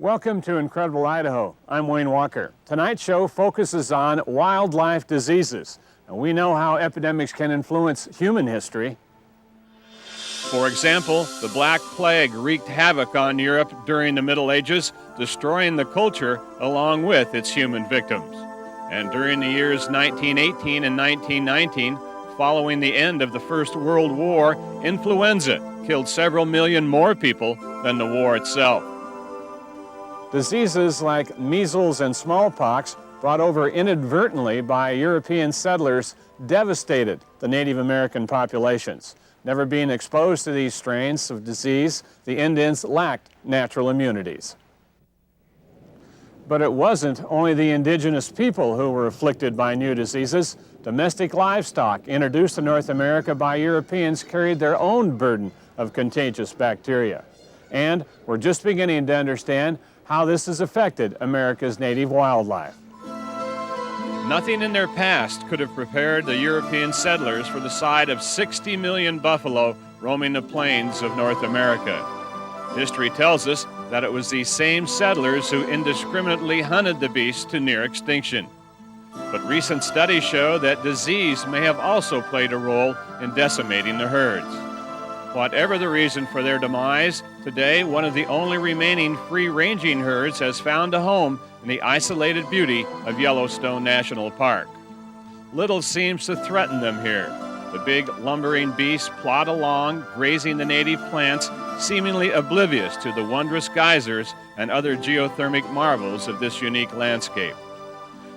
Welcome to Incredible Idaho. I'm Wayne Walker. Tonight's show focuses on wildlife diseases. And we know how epidemics can influence human history. For example, the Black Plague wreaked havoc on Europe during the Middle Ages, destroying the culture along with its human victims. And during the years 1918 and 1919, following the end of the First World War, influenza killed several million more people than the war itself. Diseases like measles and smallpox, brought over inadvertently by European settlers, devastated the Native American populations. Never being exposed to these strains of disease, the Indians lacked natural immunities. But it wasn't only the indigenous people who were afflicted by new diseases. Domestic livestock introduced to North America by Europeans carried their own burden of contagious bacteria. And we're just beginning to understand how this has affected America's native wildlife. Nothing in their past could have prepared the European settlers for the sight of 60 million buffalo roaming the plains of North America. History tells us that it was these same settlers who indiscriminately hunted the beasts to near extinction. But recent studies show that disease may have also played a role in decimating the herds. Whatever the reason for their demise, today one of the only remaining free-ranging herds has found a home in the isolated beauty of Yellowstone National Park. Little seems to threaten them here. The big lumbering beasts plod along, grazing the native plants, seemingly oblivious to the wondrous geysers and other geothermic marvels of this unique landscape.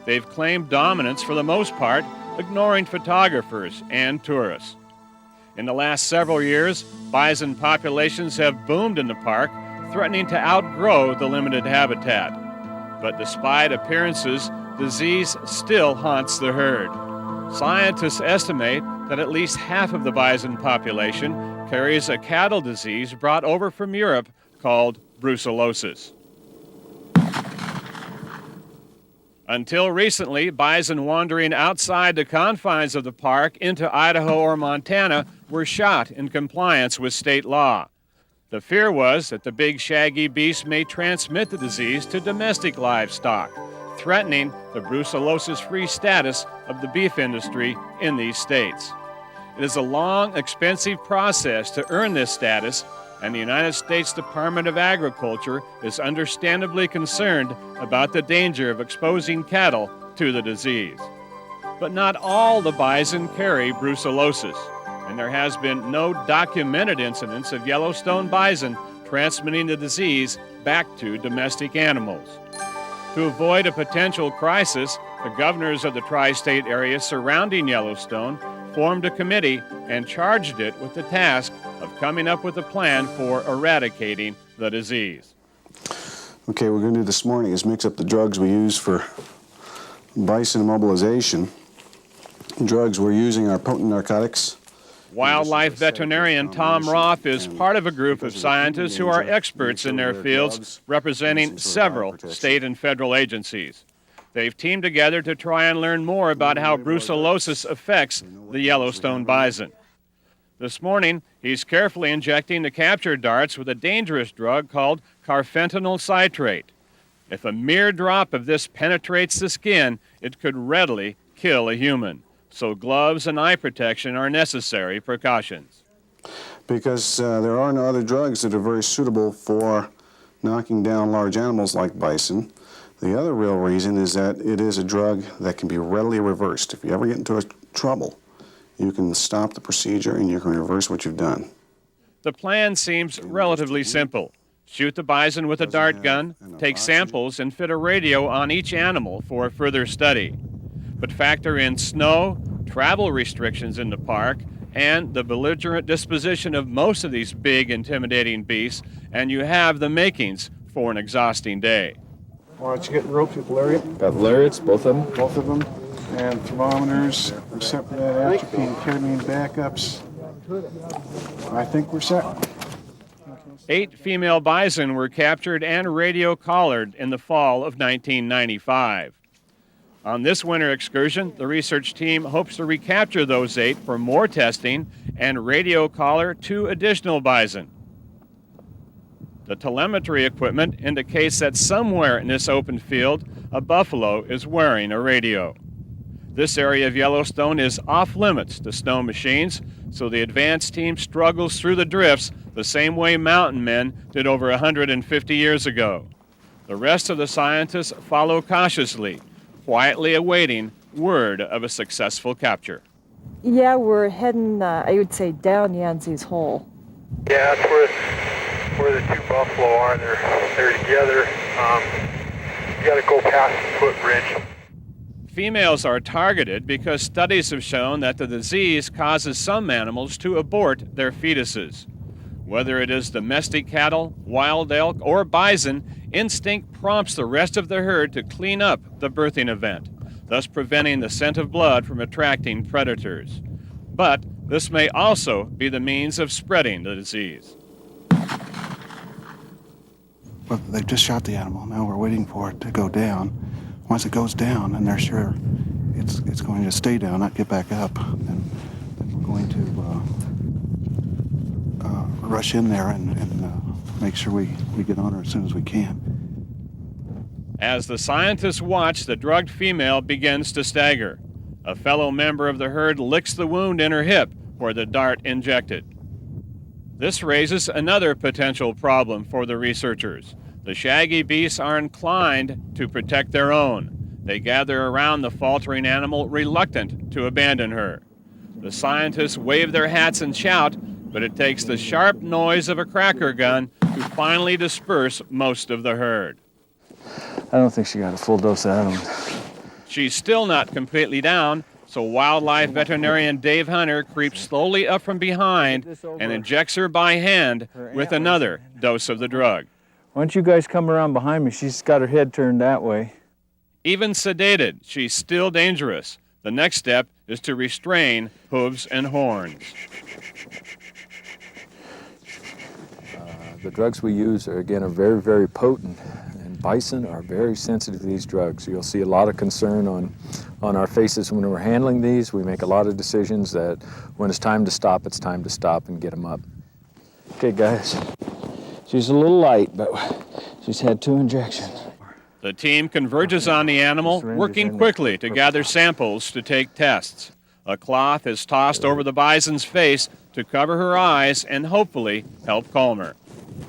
They've claimed dominance for the most part, ignoring photographers and tourists. In the last several years, bison populations have boomed in the park, threatening to outgrow the limited habitat. But despite appearances, disease still haunts the herd. Scientists estimate that at least half of the bison population carries a cattle disease brought over from Europe called brucellosis. Until recently, bison wandering outside the confines of the park into Idaho or Montana were shot in compliance with state law. The fear was that the big shaggy beast may transmit the disease to domestic livestock, threatening the brucellosis-free status of the beef industry in these states. It is a long, expensive process to earn this status, and the United States Department of Agriculture is understandably concerned about the danger of exposing cattle to the disease. But not all the bison carry brucellosis, and there has been no documented incidence of Yellowstone bison transmitting the disease back to domestic animals. To avoid a potential crisis, the governors of the tri-state area surrounding Yellowstone formed a committee and charged it with the task of coming up with a plan for eradicating the disease. Okay, what we're going to do this morning is mix up the drugs we use for bison immobilization. Drugs we're using are potent narcotics. Wildlife veterinarian Tom Roth is part of a group of scientists who are experts in their fields, representing several state and federal agencies. They've teamed together to try and learn more about how brucellosis affects the Yellowstone bison. This morning, he's carefully injecting the captured darts with a dangerous drug called carfentanil citrate. If a mere drop of this penetrates the skin, it could readily kill a human. So gloves and eye protection are necessary precautions. Because there are no other drugs that are very suitable for knocking down large animals like bison. The other real reason is that it is a drug that can be readily reversed. If you ever get into trouble, you can stop the procedure and you can reverse what you've done. The plan seems relatively simple. Shoot the bison with a dart gun, take samples, and fit a radio on each animal for further study. But factor in snow, travel restrictions in the park, and the belligerent disposition of most of these big, intimidating beasts, and you have the makings for an exhausting day. Why don't you get ropes with lariat? Got lariats, both of them? Both of them. And thermometers, receptor atropine, ketamine backups. I think we're set. 8 female bison were captured and radio collared in the fall of 1995. On this winter excursion, the research team hopes to recapture those 8 for more testing and radio collar 2 additional bison. The telemetry equipment indicates that somewhere in this open field, a buffalo is wearing a radio. This area of Yellowstone is off limits to snow machines, so the advance team struggles through the drifts the same way mountain men did over 150 years ago. The rest of the scientists follow cautiously, quietly awaiting word of a successful capture. Yeah, we're heading, I would say, down Yancey's Hole. Yeah, that's where the two buffalo are. They're together. You got to go past the footbridge. Females are targeted because studies have shown that the disease causes some animals to abort their fetuses. Whether it is domestic cattle, wild elk, or bison, instinct prompts the rest of the herd to clean up the birthing event, thus preventing the scent of blood from attracting predators. But this may also be the means of spreading the disease. Well, they've just shot the animal. Now we're waiting for it to go down. Once it goes down, and they're sure it's going to stay down, not get back up, then we're going to rush in there and make sure we get on her as soon as we can. As the scientists watch, the drugged female begins to stagger. A fellow member of the herd licks the wound in her hip where the dart injected. This raises another potential problem for the researchers. The shaggy beasts are inclined to protect their own. They gather around the faltering animal, reluctant to abandon her. The scientists wave their hats and shout, but it takes the sharp noise of a cracker gun to finally disperse most of the herd. I don't think she got a full dose out of them. She's still not completely down, so wildlife veterinarian Dave Hunter creeps slowly up from behind and injects her by hand with another dose of the drug. Why don't you guys come around behind me? She's got her head turned that way. Even sedated, she's still dangerous. The next step is to restrain hooves and horns. The drugs we use are very, very potent, and bison are very sensitive to these drugs. You'll see a lot of concern on our faces when we're handling these. We make a lot of decisions that when it's time to stop and get them up. Okay, guys. She's a little light, but she's had 2 injections. The team converges on the animal, working quickly to gather samples to take tests. A cloth is tossed over the bison's face to cover her eyes and hopefully help calm her.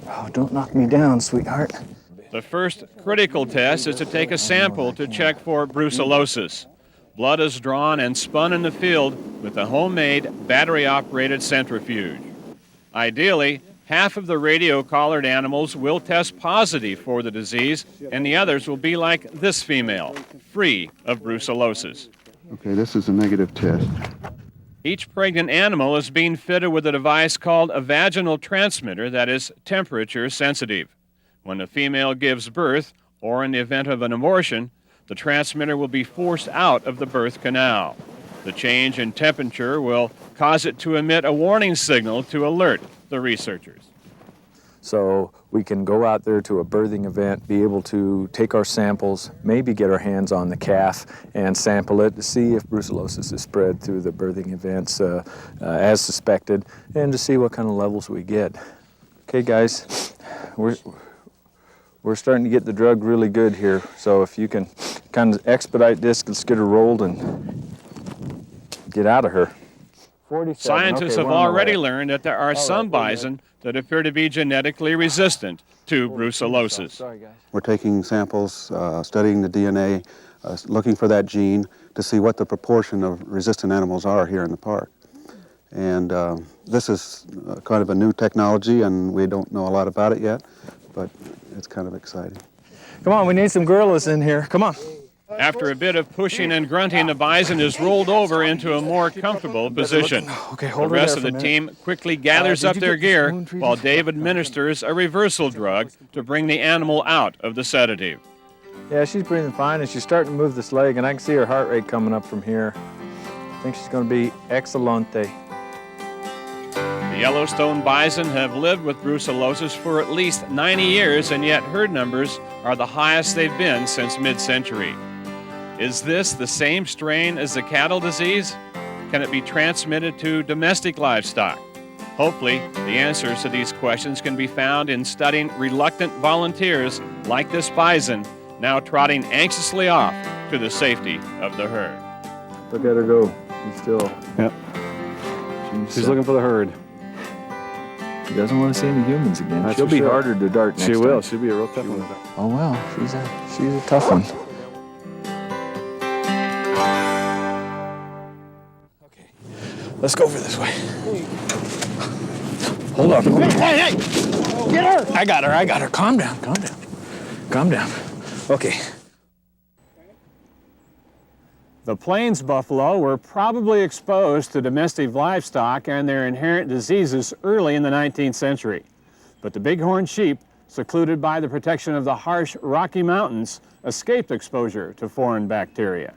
Oh, don't knock me down, sweetheart. The first critical test is to take a sample to check for brucellosis. Blood is drawn and spun in the field with a homemade battery-operated centrifuge. Ideally, half of the radio-collared animals will test positive for the disease, and the others will be like this female, free of brucellosis. Okay, this is a negative test. Each pregnant animal is being fitted with a device called a vaginal transmitter that is temperature sensitive. When a female gives birth, or in the event of an abortion, the transmitter will be forced out of the birth canal. The change in temperature will cause it to emit a warning signal to alert the researchers. So we can go out there to a birthing event, be able to take our samples, maybe get our hands on the calf and sample it to see if brucellosis is spread through the birthing events as suspected, and to see what kind of levels we get. Okay, guys, we're starting to get the drug really good here, so if you can kind of expedite this, let's get her rolled and get out of her. Scientists have already learned that there are some bison that appear to be genetically resistant to brucellosis. We're taking samples, studying the DNA, looking for that gene to see what the proportion of resistant animals are here in the park. And this is kind of a new technology, and we don't know a lot about it yet, but it's kind of exciting. Come on, we need some gorillas in here. Come on. After a bit of pushing and grunting, the bison is rolled over into a more comfortable position. The rest of the team quickly gathers up their gear while Dave administers a reversal drug to bring the animal out of the sedative. Yeah, she's breathing fine, and she's starting to move this leg, and I can see her heart rate coming up from here. I think she's going to be excelente. The Yellowstone bison have lived with brucellosis for at least 90 years, and yet herd numbers are the highest they've been since mid-century. Is this the same strain as the cattle disease? Can it be transmitted to domestic livestock? Hopefully, the answers to these questions can be found in studying reluctant volunteers like this bison, now trotting anxiously off to the safety of the herd. Look at her go. She's still. Yep. She's looking for the herd. She doesn't want to see any humans again. That's She'll for be sure. harder to dart next She time. will. She'll be a real tough one. Oh well, she's a tough one. Okay, let's go over this way. Hold on. Hey! Get her! I got her. Calm down. Okay. The plains buffalo were probably exposed to domestic livestock and their inherent diseases early in the 19th century. But the bighorn sheep, secluded by the protection of the harsh Rocky Mountains, escaped exposure to foreign bacteria.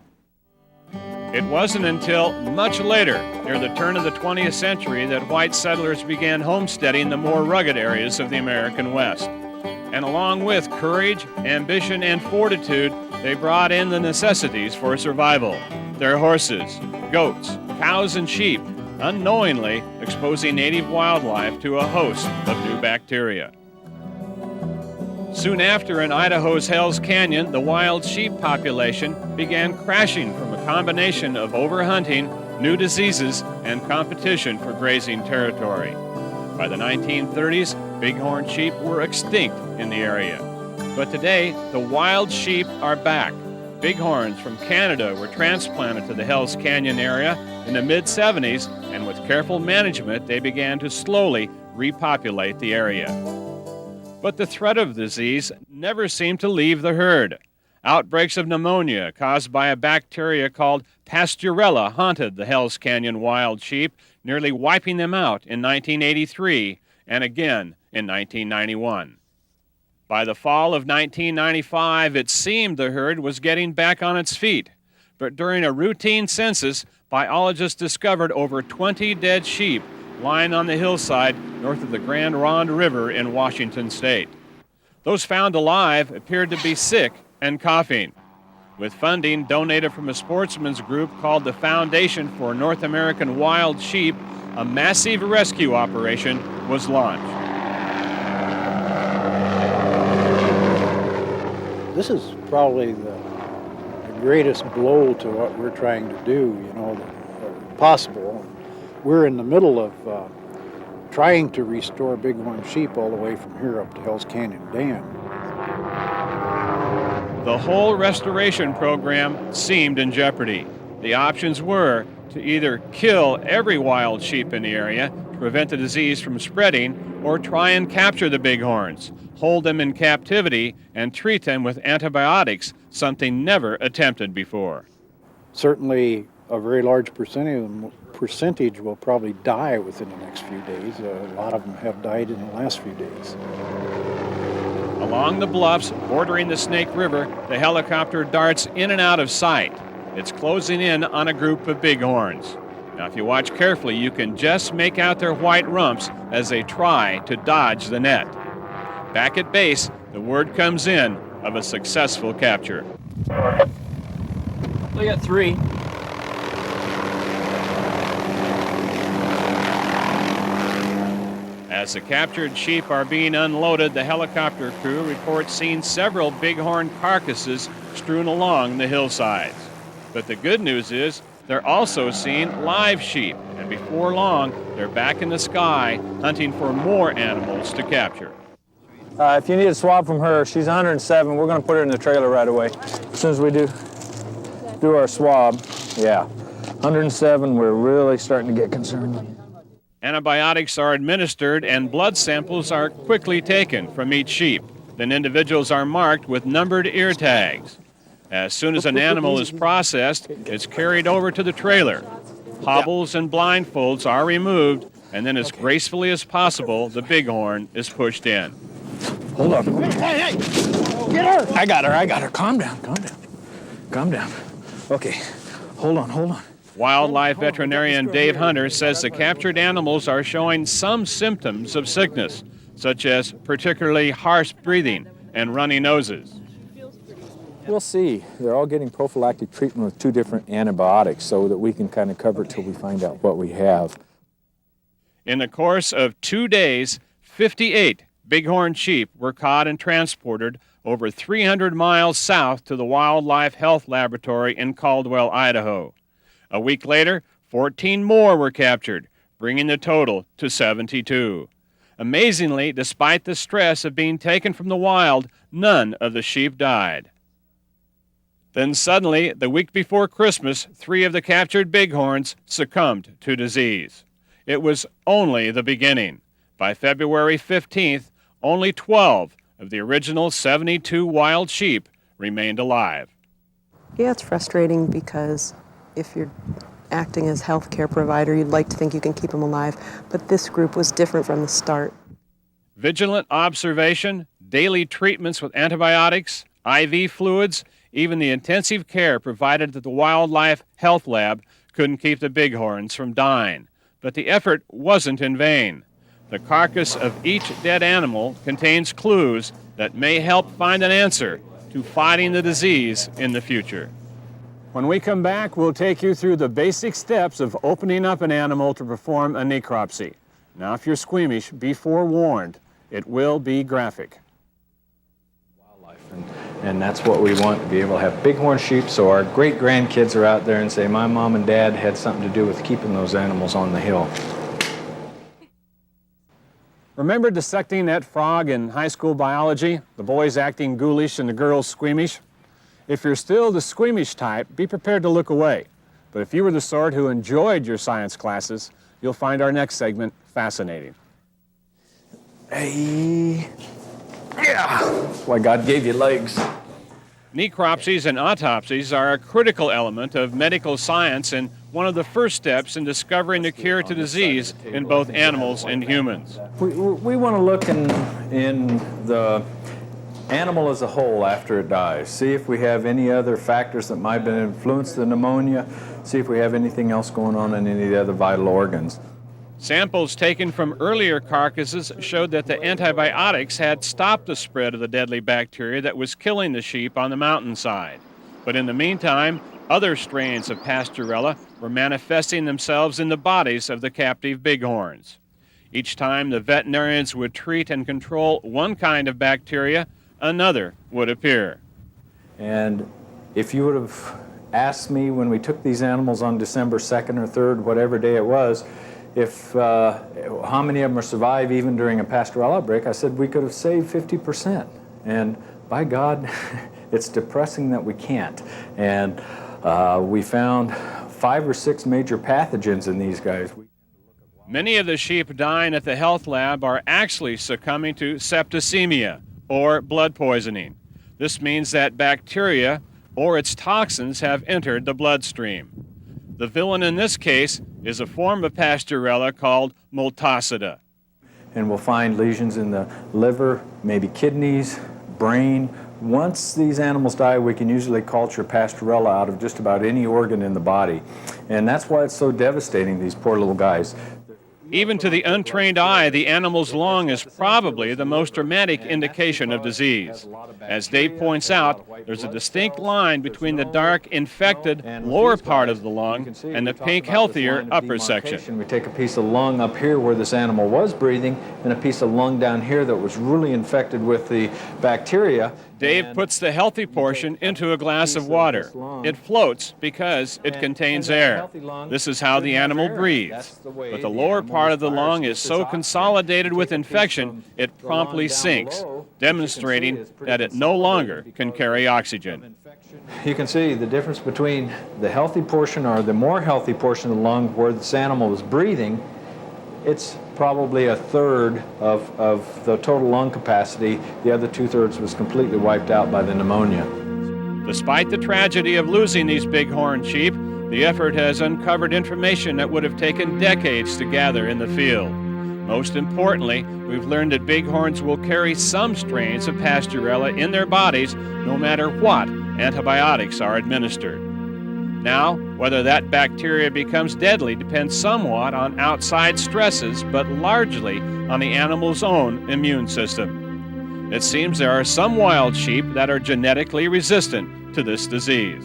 It wasn't until much later, near the turn of the 20th century, that white settlers began homesteading the more rugged areas of the American West. And along with courage, ambition, and fortitude, they brought in the necessities for survival: their horses, goats, cows, and sheep, unknowingly exposing native wildlife to a host of new bacteria. Soon after, in Idaho's Hell's Canyon, the wild sheep population began crashing from a combination of overhunting, new diseases, and competition for grazing territory. By the 1930s, bighorn sheep were extinct in the area. But today, the wild sheep are back. Bighorns from Canada were transplanted to the Hell's Canyon area in the mid-70s, and with careful management, they began to slowly repopulate the area. But the threat of disease never seemed to leave the herd. Outbreaks of pneumonia caused by a bacteria called Pasteurella haunted the Hell's Canyon wild sheep, nearly wiping them out in 1983 and again in 1991. By the fall of 1995, it seemed the herd was getting back on its feet. But during a routine census, biologists discovered over 20 dead sheep lying on the hillside north of the Grand Ronde River in Washington state. Those found alive appeared to be sick and coughing. With funding donated from a sportsman's group called the Foundation for North American Wild Sheep, a massive rescue operation was launched. This is probably the greatest blow to what we're trying to do, possible. We're in the middle of trying to restore bighorn sheep all the way from here up to Hell's Canyon Dam. The whole restoration program seemed in jeopardy. The options were to either kill every wild sheep in the area to prevent the disease from spreading, or try and capture the bighorns, hold them in captivity, and treat them with antibiotics, something never attempted before. Certainly, a very large percentage will probably die within the next few days. A lot of them have died in the last few days. Along the bluffs bordering the Snake River, the helicopter darts in and out of sight. It's closing in on a group of bighorns. Now, if you watch carefully, you can just make out their white rumps as they try to dodge the net. Back at base, the word comes in of a successful capture. We got 3. As the captured sheep are being unloaded, the helicopter crew reports seeing several bighorn carcasses strewn along the hillsides. But the good news is they're also seeing live sheep, and before long, they're back in the sky hunting for more animals to capture. If you need a swab from her, she's 107. We're going to put her in the trailer right away. As soon as we do our swab, yeah. 107, we're really starting to get concerned. Antibiotics are administered and blood samples are quickly taken from each sheep. Then individuals are marked with numbered ear tags. As soon as an animal is processed, it's carried over to the trailer. Hobbles and blindfolds are removed, and then as gracefully as possible, the bighorn is pushed in. Hold on. Hey! Get her! I got her. Calm down. Okay, hold on. Wildlife veterinarian Dave Hunter says the captured animals are showing some symptoms of sickness, such as particularly harsh breathing and runny noses. We'll see. They're all getting prophylactic treatment with 2 different antibiotics so that we can kind of cover it till we find out what we have. In the course of 2 days, 58 bighorn sheep were caught and transported over 300 miles south to the Wildlife Health Laboratory in Caldwell, Idaho. A week later, 14 more were captured, bringing the total to 72. Amazingly, despite the stress of being taken from the wild, none of the sheep died. Then suddenly, the week before Christmas, 3 of the captured bighorns succumbed to disease. It was only the beginning. By February 15th, only 12 of the original 72 wild sheep remained alive. Yeah, it's frustrating because if you're acting as healthcare provider, you'd like to think you can keep them alive, but this group was different from the start. Vigilant observation, daily treatments with antibiotics, IV fluids, even the intensive care provided at the Wildlife Health Lab couldn't keep the bighorns from dying. But the effort wasn't in vain. The carcass of each dead animal contains clues that may help find an answer to fighting the disease in the future. When we come back, we'll take you through the basic steps of opening up an animal to perform a necropsy. Now, if you're squeamish, be forewarned. It will be graphic. And that's what we want, to be able to have bighorn sheep so our great-grandkids are out there and say, my mom and dad had something to do with keeping those animals on the hill. Remember dissecting that frog in high school biology? The boys acting ghoulish and the girls squeamish? If you're still the squeamish type, be prepared to look away. But if you were the sort who enjoyed your science classes, you'll find our next segment fascinating. Hey, yeah, that's why God gave you legs. Necropsies and autopsies are a critical element of medical science and one of the first steps in discovering the cure to disease in both animals and humans. We want to look in the animal as a whole after it dies. See if we have any other factors that might have influenced the pneumonia. See if we have anything else going on in any of the other vital organs. Samples taken from earlier carcasses showed that the antibiotics had stopped the spread of the deadly bacteria that was killing the sheep on the mountainside. But in the meantime, other strains of Pasteurella were manifesting themselves in the bodies of the captive bighorns. Each time the veterinarians would treat and control one kind of bacteria, another would appear. And if you would have asked me when we took these animals on December 2nd or 3rd, whatever day it was, if how many of them are survive even during a Pasteurella outbreak, I said we could have saved 50%. And by God, it's depressing that we can't. And we found 5 or 6 major pathogens in these guys. Many of the sheep dying at the health lab are actually succumbing to septicemia, or blood poisoning. This means that bacteria or its toxins have entered the bloodstream. The villain in this case is a form of Pasteurella called Multocida. And we'll find lesions in the liver, maybe kidneys, brain. Once these animals die, we can usually culture Pasteurella out of just about any organ in the body. And that's why it's so devastating, these poor little guys. Even to the untrained eye, the animal's lung is probably the most dramatic indication of disease. As Dave points out, there's a distinct line between the dark, infected lower part of the lung and the pink, healthier upper section. We take a piece of lung up here where this animal was breathing and a piece of lung down here that was really infected with the bacteria. Dave puts the healthy portion into a glass of water. It floats because it contains air. This is how the animal breathes. But the lower part of the lung is so consolidated with infection, it promptly sinks, demonstrating that it no longer can carry oxygen. You can see the difference between the healthy portion or the more healthy portion of the lung where this animal was breathing. It's probably a third of the total lung capacity. The other 2/3 was completely wiped out by the pneumonia. Despite the tragedy of losing these bighorn sheep, the effort has uncovered information that would have taken decades to gather in the field. Most importantly, we've learned that bighorns will carry some strains of Pasteurella in their bodies no matter what antibiotics are administered. Now, whether that bacteria becomes deadly depends somewhat on outside stresses, but largely on the animal's own immune system. It seems there are some wild sheep that are genetically resistant to this disease.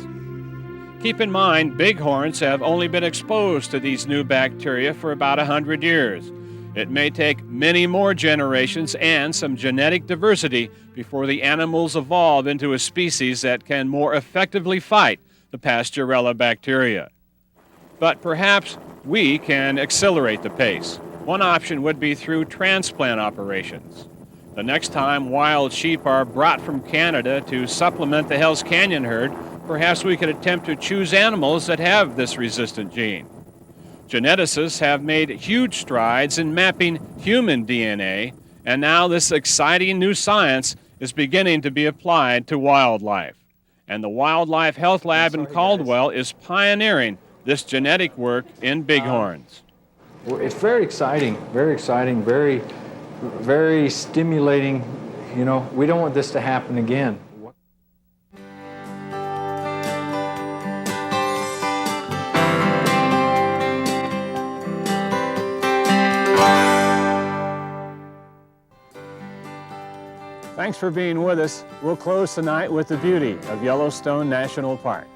Keep in mind, bighorns have only been exposed to these new bacteria for about 100 years. It may take many more generations and some genetic diversity before the animals evolve into a species that can more effectively fight the Pasteurella bacteria. But perhaps we can accelerate the pace. One option would be through transplant operations. The next time wild sheep are brought from Canada to supplement the Hells Canyon herd, perhaps we could attempt to choose animals that have this resistant gene. Geneticists have made huge strides in mapping human DNA, and now this exciting new science is beginning to be applied to wildlife. And the Wildlife Health Lab in Caldwell is pioneering this genetic work in bighorns. It's very exciting, very, very stimulating. You know, we don't want this to happen again. Thanks for being with us. We'll close tonight with the beauty of Yellowstone National Park.